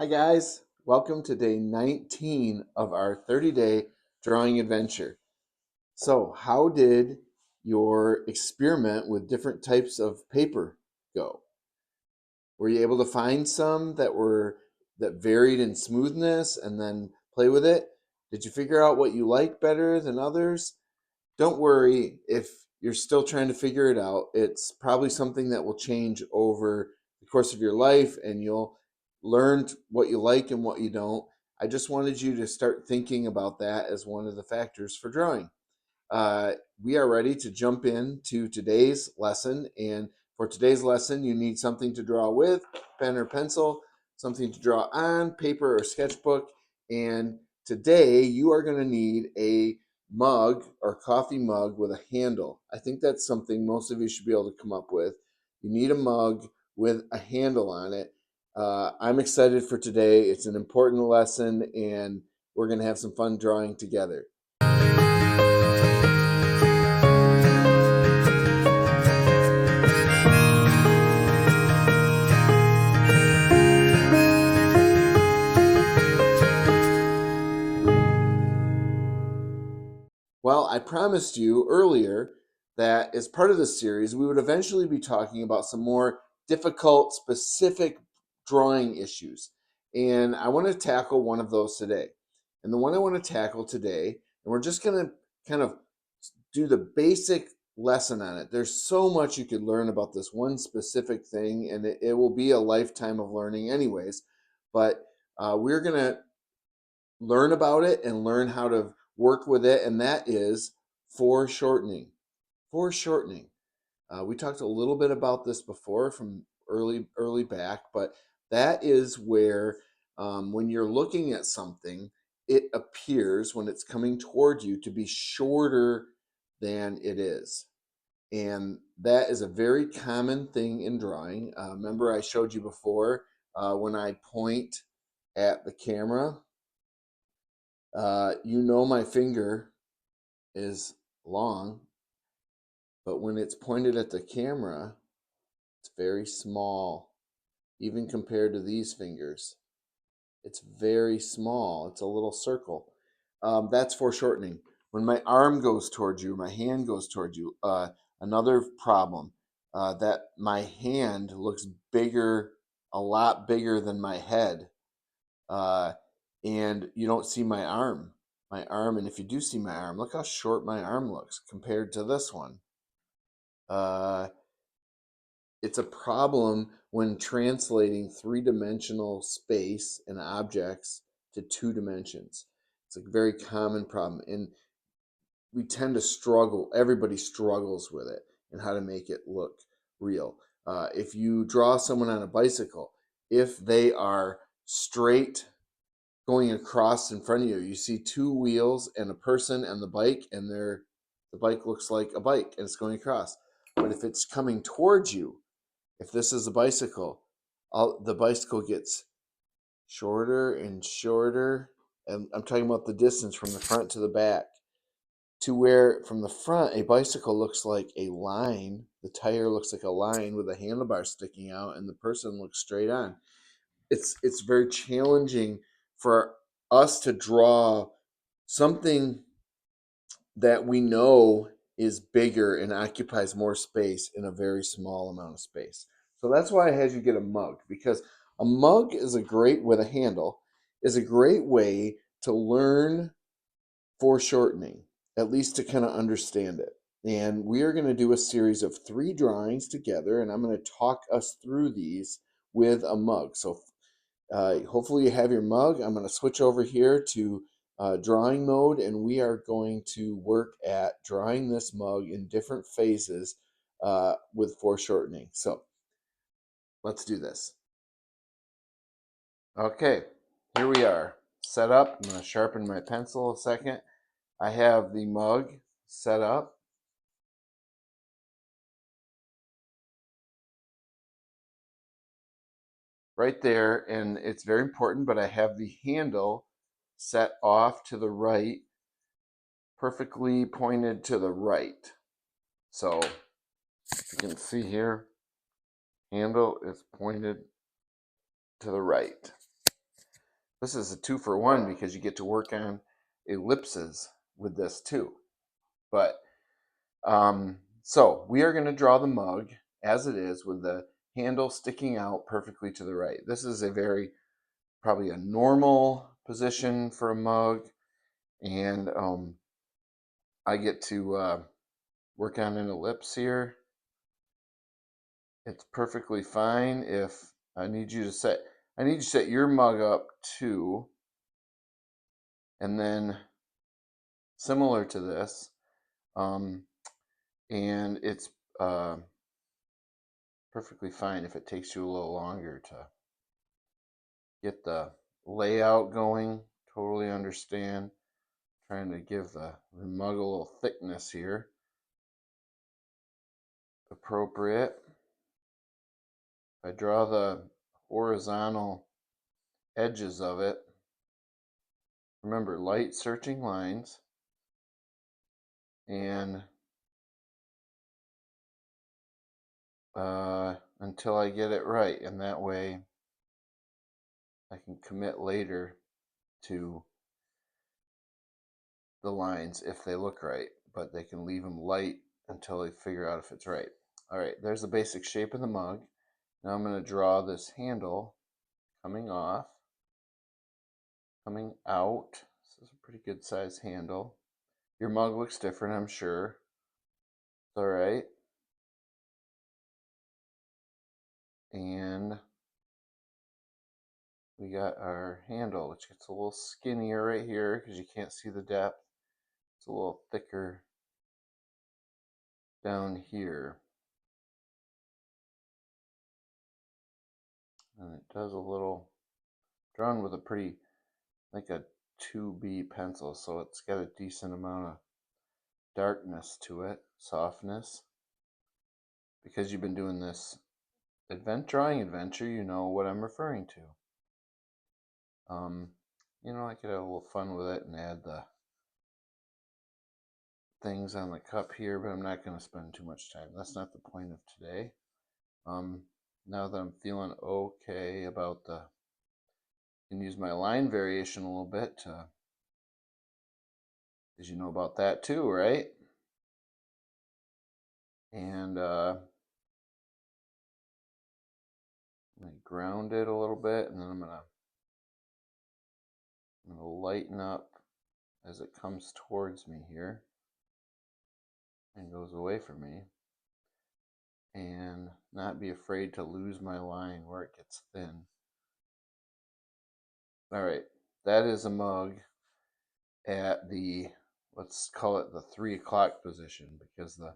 Hi guys, welcome to day 19 of our 30-day drawing adventure. So, how did your experiment with different types of paper go? Were you able to find some that varied in smoothness and then play with it? Did you figure out what you like better than others? Don't worry if you're still trying to figure it out. It's probably something that will change over the course of your life and you'll learn what you like and what you don't. I just wanted you to start thinking about that as one of the factors for drawing. Uh, we are ready to jump into today's lesson. And for today's lesson, you need something to draw with, pen or pencil, something to draw on, paper or sketchbook. And today you are going to need a mug or coffee mug with a handle. I think that's something most of you should be able to come up with. You need a mug with a handle on it. I'm excited for today. It's an important lesson, and we're going to have some fun drawing together. Well, I promised you earlier that as part of this series, we would eventually be talking about some more difficult, specific drawing issues. And I want to tackle one of those today. And the one I want to tackle today, and we're just going to kind of do the basic lesson on it. There's so much you could learn about this one specific thing, and it will be a lifetime of learning, anyways. But we're going to learn about it and learn how to work with it, and that is foreshortening. Foreshortening. We talked a little bit about this before from early back, but that is where when you're looking at something, it appears when it's coming toward you to be shorter than it is. And that is a very common thing in drawing. Remember, I showed you before when I point at the camera, my finger is long, but when it's pointed at the camera, it's very small, even compared to these fingers. It's very small. It's a little circle. That's foreshortening. When my arm goes towards you, my hand goes towards you. Another problem that my hand looks bigger, a lot bigger than my head, uh, and you don't see my arm. My arm, and if you do see my arm, look how short my arm looks compared to this one. Uh, it's a problem when translating three-dimensional space and objects to two dimensions. It's a very common problem, and we tend to struggle. Everybody struggles with it and how to make it look real. If you draw someone on a bicycle, if they are straight going across in front of you, you see two wheels and a person and the bike, and the bike looks like a bike and it's going across. But if it's coming towards you, if this is a bicycle, the bicycle gets shorter and shorter. And I'm talking about the distance from the front to the back, to where from the front, a bicycle looks like a line. The tire looks like a line with a handlebar sticking out, and the person looks straight on. It's very challenging for us to draw something that we know is bigger and occupies more space in a very small amount of space. So that's why I had you get a mug, because a mug is a great, with a handle, is a great way to learn foreshortening, at least to kind of understand it. And we are going to do a series of 3 drawings together, and I'm going to talk us through these with a mug. So hopefully you have your mug. I'm going to switch over here to drawing mode, and we are going to work at drawing this mug in different phases with foreshortening. So let's do this. Okay, here we are. Set up. I'm going to sharpen my pencil a second. I have the mug set up. Right there, and it's very important, but I have the handle set off to the right, perfectly pointed to the right. So you can see here, handle is pointed to the right. This is a 2-for-1 because you get to work on ellipses with this too. But so we are going to draw the mug as it is with the handle sticking out perfectly to the right. This is probably a normal position for a mug, and I get to work on an ellipse here. It's perfectly fine if I need you to set your mug up too, and then similar to this, and it's perfectly fine if it takes you a little longer to get the layout going. Totally understand. Trying to give the mug a little thickness here. Appropriate. I draw the horizontal edges of it. Remember, light searching lines, and until I get it right, and that way I can commit later to the lines if they look right, but they can leave them light until they figure out if it's right. All right, there's the basic shape of the mug. Now I'm going to draw this handle coming off, coming out. This is a pretty good size handle. Your mug looks different, I'm sure. It's all right. And we got our handle, which gets a little skinnier right here because you can't see the depth. It's a little thicker down here. And it does a little, drawn with a pretty, like a 2B pencil, so it's got a decent amount of darkness to it, softness. Because you've been doing this drawing adventure, you know what I'm referring to. I could have a little fun with it and add the things on the cup here, but I'm not going to spend too much time. That's not the point of today. Now that I'm feeling okay about I can use my line variation a little bit because you know about that too, right? And I'm going to ground it a little bit, and then I'm going to lighten up as it comes towards me here and goes away from me, and not be afraid to lose my line where it gets thin. All right, that is a mug at the, let's call it the 3 o'clock position, because the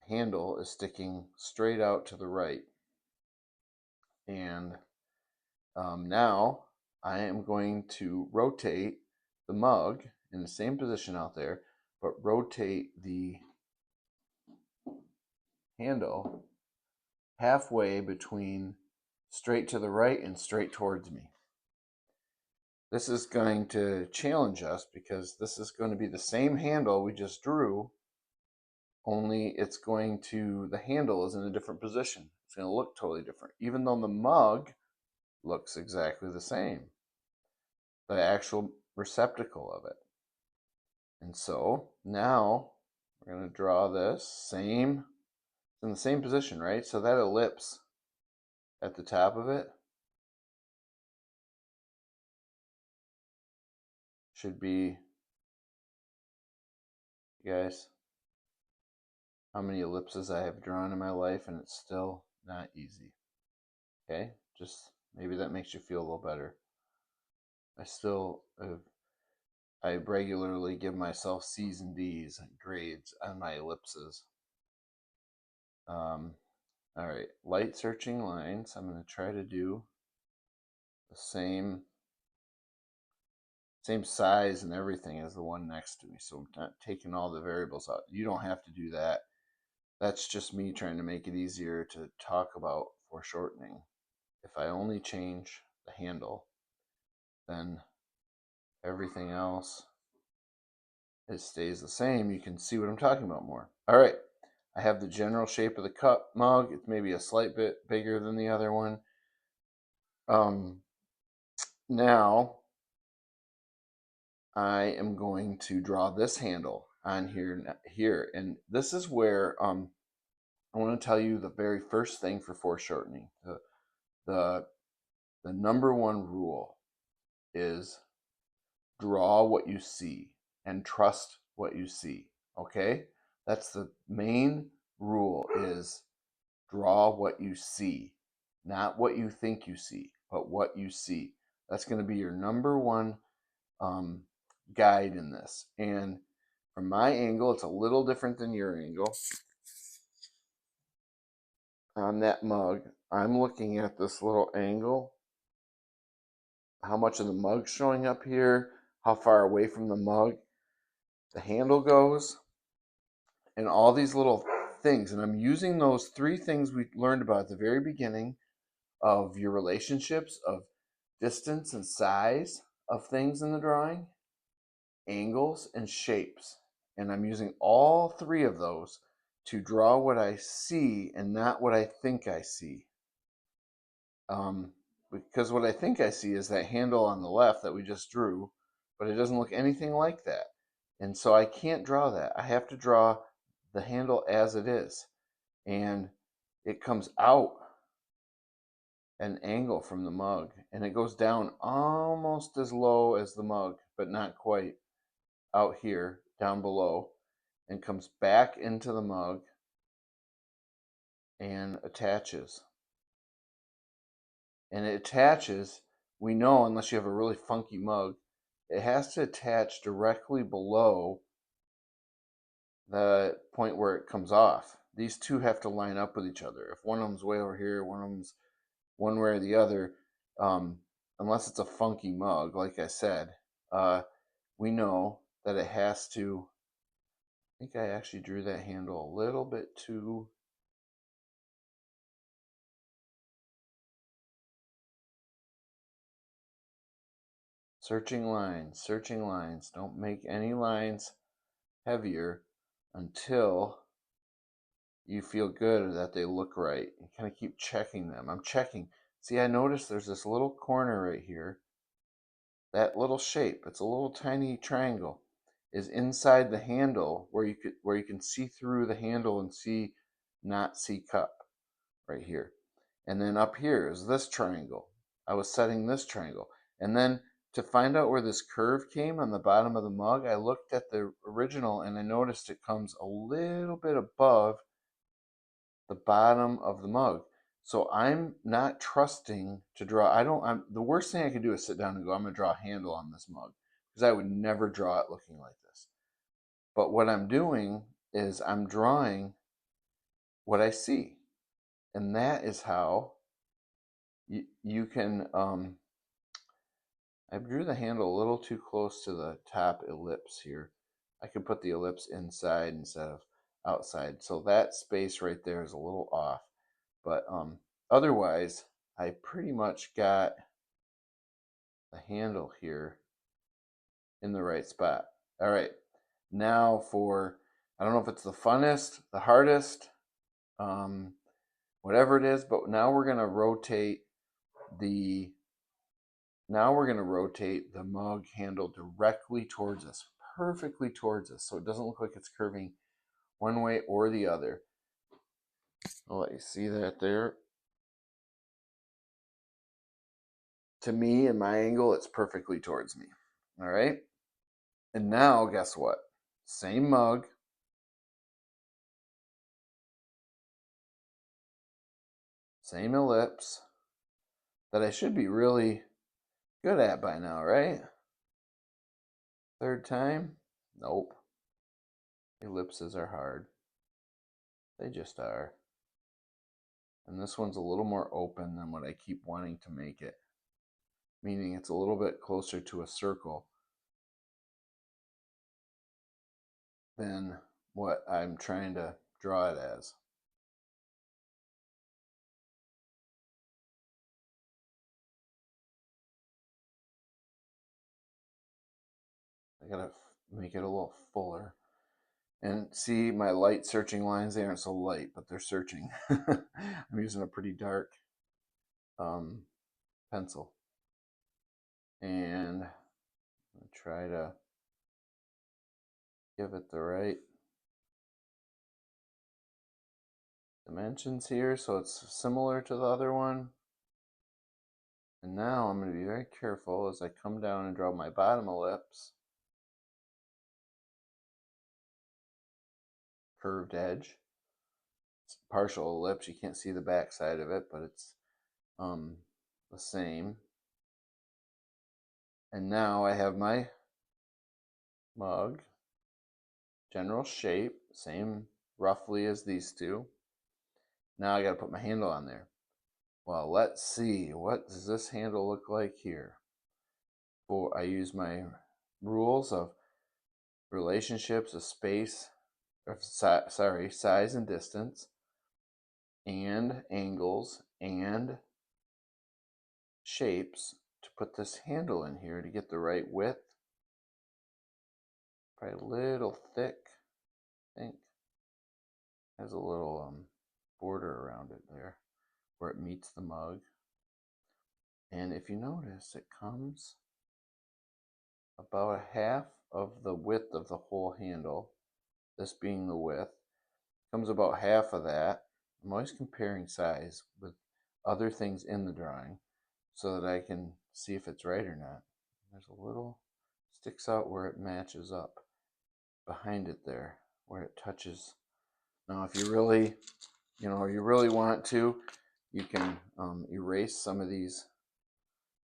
handle is sticking straight out to the right. And now I am going to rotate the mug in the same position out there, but rotate the handle halfway between straight to the right and straight towards me. This is going to challenge us because this is going to be the same handle we just drew, only the handle is in a different position. It's going to look totally different, even though the mug looks exactly the same, the actual receptacle of it. And so now we're going to draw this in the same position, right? So that ellipse at the top of it should be, guys, how many ellipses I have drawn in my life, and it's still not easy. Okay, just maybe that makes you feel a little better. I regularly give myself C's and D's grades on my ellipses. All right, light searching lines. I'm going to try to do the same size and everything as the one next to me, so I'm not taking all the variables out. You don't have to do that. That's just me trying to make it easier to talk about foreshortening. If I only change the handle, then everything else, it stays the same. You can see what I'm talking about more. All right, I have the general shape of the cup mug. It's maybe a slight bit bigger than the other one. Now I am going to draw this handle on here, and this is where I want to tell you the very first thing for foreshortening. The the number one rule is draw what you see and trust what you see. Okay? That's the main rule is draw what you see, not what you think you see, but what you see. That's going to be your number one um, guide in this. And from my angle, it's a little different than your angle. On that mug, I'm looking at this little angle, how much of the mug's showing up here, how far away from the mug the handle goes, and all these little things. And I'm using those three things we learned about at the very beginning of your relationships, of distance and size of things in the drawing, angles and shapes. And I'm using all three of those to draw what I see and not what I think I see. Because what I think I see is that handle on the left that we just drew, but it doesn't look anything like that. And so I can't draw that. I have to draw the handle as it is. And it comes out an angle from the mug, and it goes down almost as low as the mug, but not quite, out here, down below, and comes back into the mug and attaches. And it attaches, we know, unless you have a really funky mug, it has to attach directly below the point where it comes off. These two have to line up with each other. If one of them's way over here, one of them's one way or the other, unless it's a funky mug, like I said, we know that it has to. I think I actually drew that handle a little bit too. Searching lines. Don't make any lines heavier until you feel good that they look right. You kind of keep checking them. I'm checking. See, I noticed there's this little corner right here. That little shape, it's a little tiny triangle, is inside the handle where you can see through the handle and not see cup right here. And then up here is this triangle. I was setting this triangle. And then to find out where this curve came on the bottom of the mug, I looked at the original and I noticed it comes a little bit above the bottom of the mug. So I'm not trusting to draw. The worst thing I could do is sit down and go, I'm going to draw a handle on this mug, because I would never draw it looking like this. But what I'm doing is I'm drawing what I see. And that is how you can, I drew the handle a little too close to the top ellipse here. I could put the ellipse inside instead of outside. So that space right there is a little off. But otherwise, I pretty much got the handle here in the right spot. All right, now I don't know if it's the funnest, the hardest, whatever it is, but now we're going to rotate the mug handle directly towards us, perfectly towards us, so it doesn't look like it's curving one way or the other. I'll let you see that there. To me, in my angle, it's perfectly towards me. All right. And now, guess what? Same mug. Same ellipse that I should be really good at by now, right? Third time? Nope. Ellipses are hard. They just are. And this one's a little more open than what I keep wanting to make it, meaning it's a little bit closer to a circle than what I'm trying to draw it as. I gotta make it a little fuller. And see, my light searching lines, they aren't so light, but they're searching. I'm using a pretty dark pencil. And I'll try to give it the right dimensions here so it's similar to the other one. And now I'm going to be very careful as I come down and draw my bottom ellipse. Curved edge. It's a partial ellipse. You can't see the back side of it, but it's the same. And now I have my mug. General shape, same roughly as these two. Now I got to put my handle on there. Well, let's see. What does this handle look like here? I use my rules of relationships of space, size and distance, and angles and shapes to put this handle in here to get the right width. Probably a little thick, I think. Has a little border around it there where it meets the mug. And if you notice, it comes about a half of the width of the whole handle. This being the width, comes about half of that. I'm always comparing size with other things in the drawing so that I can see if it's right or not. There's a little sticks out where it matches up behind it there, where it touches. Now, if you really, you really want to, you can erase some of these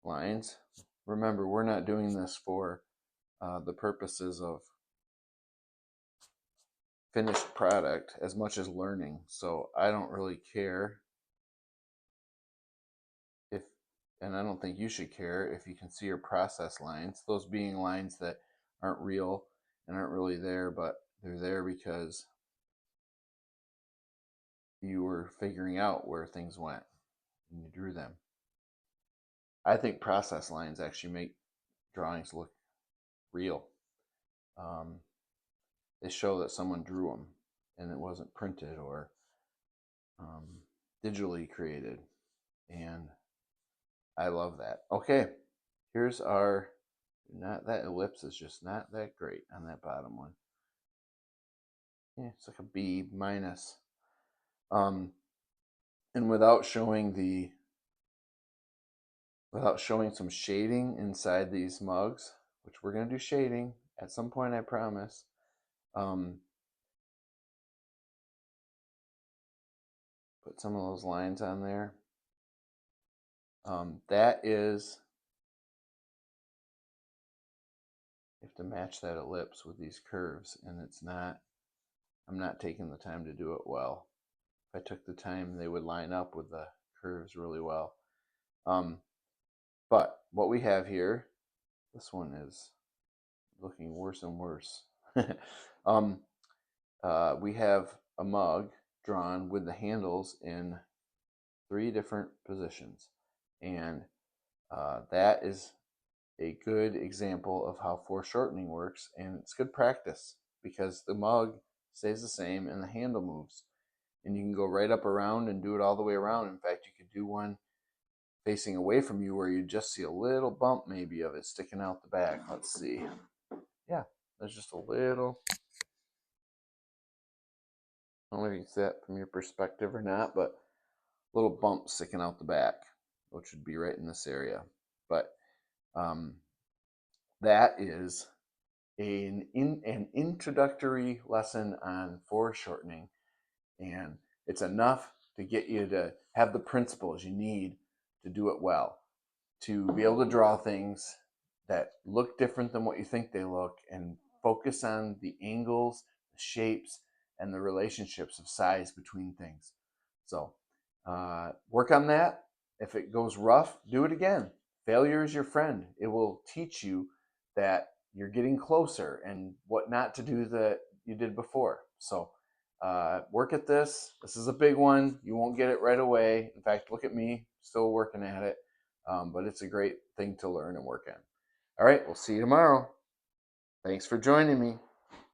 lines. Remember, we're not doing this for the purposes of finished product as much as learning. So I don't really care if, and I don't think you should care if you can see your process lines, those being lines that aren't real and aren't really there, but they're there because you were figuring out where things went and you drew them. I think process lines actually make drawings look real. They show that someone drew them and it wasn't printed or digitally created. And I love that. Okay, here's our, that ellipse is just not that great on that bottom one. Yeah, it's like a B minus. And without showing some shading inside these mugs, which we're going to do shading at some point, I promise. Put some of those lines on there. That is, you have to match that ellipse with these curves, and I'm not taking the time to do it well. If I took the time, they would line up with the curves really well. But what we have here, this one is looking worse and worse. We have a mug drawn with the handles in 3 different positions, and that is a good example of how foreshortening works, and it's good practice because the mug stays the same and the handle moves, and you can go right up around and do it all the way around. In fact, you could do one facing away from you where you just see a little bump maybe of it sticking out the back. Let's see. Yeah, there's just a little, I don't know if you can see that from your perspective or not, but a little bump sticking out the back, which would be right in this area. But that is an introductory lesson on foreshortening, and it's enough to get you to have the principles you need to do it well, to be able to draw things that look different than what you think they look, and focus on the angles, the shapes, and the relationships of size between things. So work on that. If it goes rough, do it again. Failure is your friend. It will teach you that you're getting closer and what not to do that you did before. So work at this. This is a big one. You won't get it right away. In fact, look at me, still working at it. But it's a great thing to learn and work on. All right, we'll see you tomorrow. Thanks for joining me.